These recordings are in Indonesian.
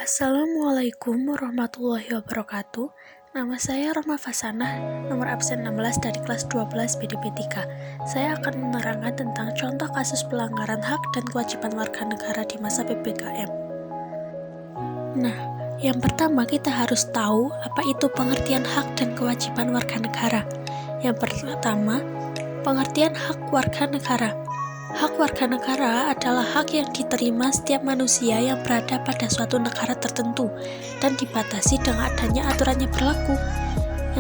Assalamualaikum warahmatullahi wabarakatuh. Nama saya Roma Fasanah, nomor absen 16 dari kelas 12 BDP 3. Saya akan menerangkan tentang contoh kasus pelanggaran hak dan kewajiban warga negara di masa PPKM. Nah, yang pertama kita harus tahu apa itu pengertian hak dan kewajiban warga negara. Yang pertama, pengertian hak warga negara. Hak warga negara adalah hak yang diterima setiap manusia yang berada pada suatu negara tertentu dan dibatasi dengan adanya aturan yang berlaku.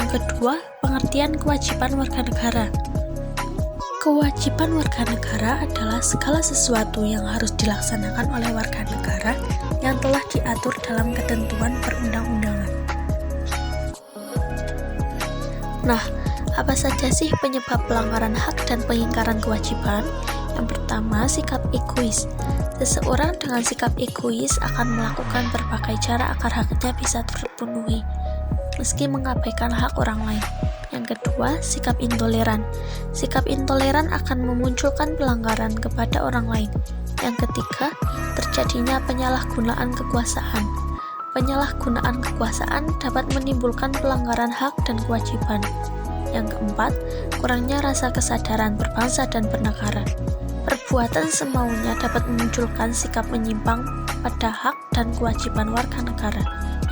Yang kedua, pengertian kewajiban warga negara. Kewajiban warga negara adalah segala sesuatu yang harus dilaksanakan oleh warga negara yang telah diatur dalam ketentuan perundang-undangan. Nah, apa saja sih penyebab pelanggaran hak dan pengingkaran kewajiban? Yang pertama, sikap egois. Seseorang dengan sikap egois akan melakukan berbagai cara agar haknya bisa terpenuhi, meski mengabaikan hak orang lain. Yang kedua, sikap intoleran. Sikap intoleran akan memunculkan pelanggaran kepada orang lain. Yang ketiga, terjadinya penyalahgunaan kekuasaan. Penyalahgunaan kekuasaan dapat menimbulkan pelanggaran hak dan kewajiban. Yang keempat, kurangnya rasa kesadaran berbangsa dan bernegara. Perbuatan semaunya dapat memunculkan sikap menyimpang pada hak dan kewajiban warga negara.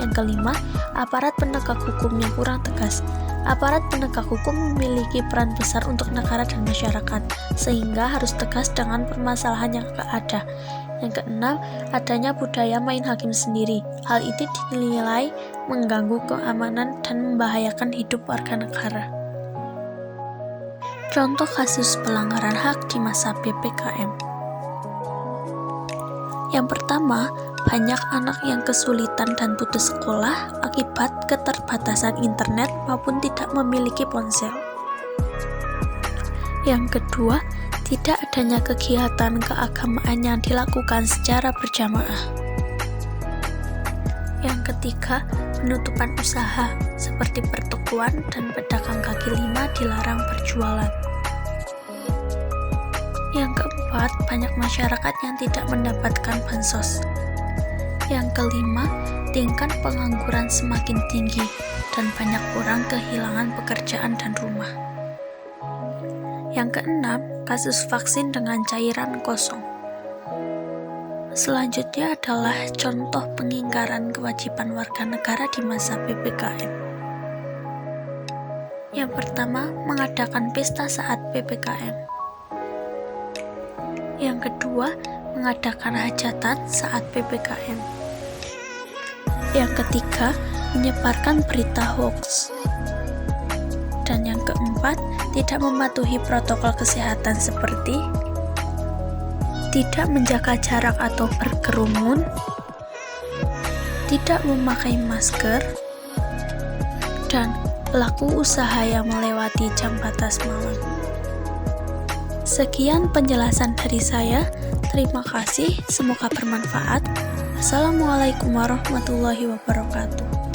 Yang kelima, aparat penegak hukum yang kurang tegas. Aparat penegak hukum memiliki peran besar untuk negara dan masyarakat, sehingga harus tegas dengan permasalahan yang ada. Yang keenam, adanya budaya main hakim sendiri. Hal itu dinilai mengganggu keamanan dan membahayakan hidup warga negara. Contoh kasus pelanggaran hak di masa PPKM. Yang pertama, banyak anak yang kesulitan dan putus sekolah akibat keterbatasan internet maupun tidak memiliki ponsel. Yang kedua, tidak adanya kegiatan keagamaan yang dilakukan secara berjamaah. Yang ketiga, penutupan usaha seperti pertokoan dan pedagang kaki lima dilarang berjualan. Yang keempat, banyak masyarakat yang tidak mendapatkan bansos. Yang kelima, tingkat pengangguran semakin tinggi dan banyak orang kehilangan pekerjaan dan rumah. Yang keenam, kasus vaksin dengan cairan kosong. Selanjutnya adalah contoh pengingkaran kewajiban warga negara di masa PPKM. Yang pertama, mengadakan pesta saat PPKM. Yang kedua, mengadakan hajatan saat PPKM. Yang ketiga, menyebarkan berita hoax. Dan yang keempat, tidak mematuhi protokol kesehatan seperti tidak menjaga jarak atau berkerumun, tidak memakai masker, dan pelaku usaha yang melewati jam batas malam. Sekian penjelasan dari saya. Terima kasih, semoga bermanfaat. Assalamualaikum warahmatullahi wabarakatuh.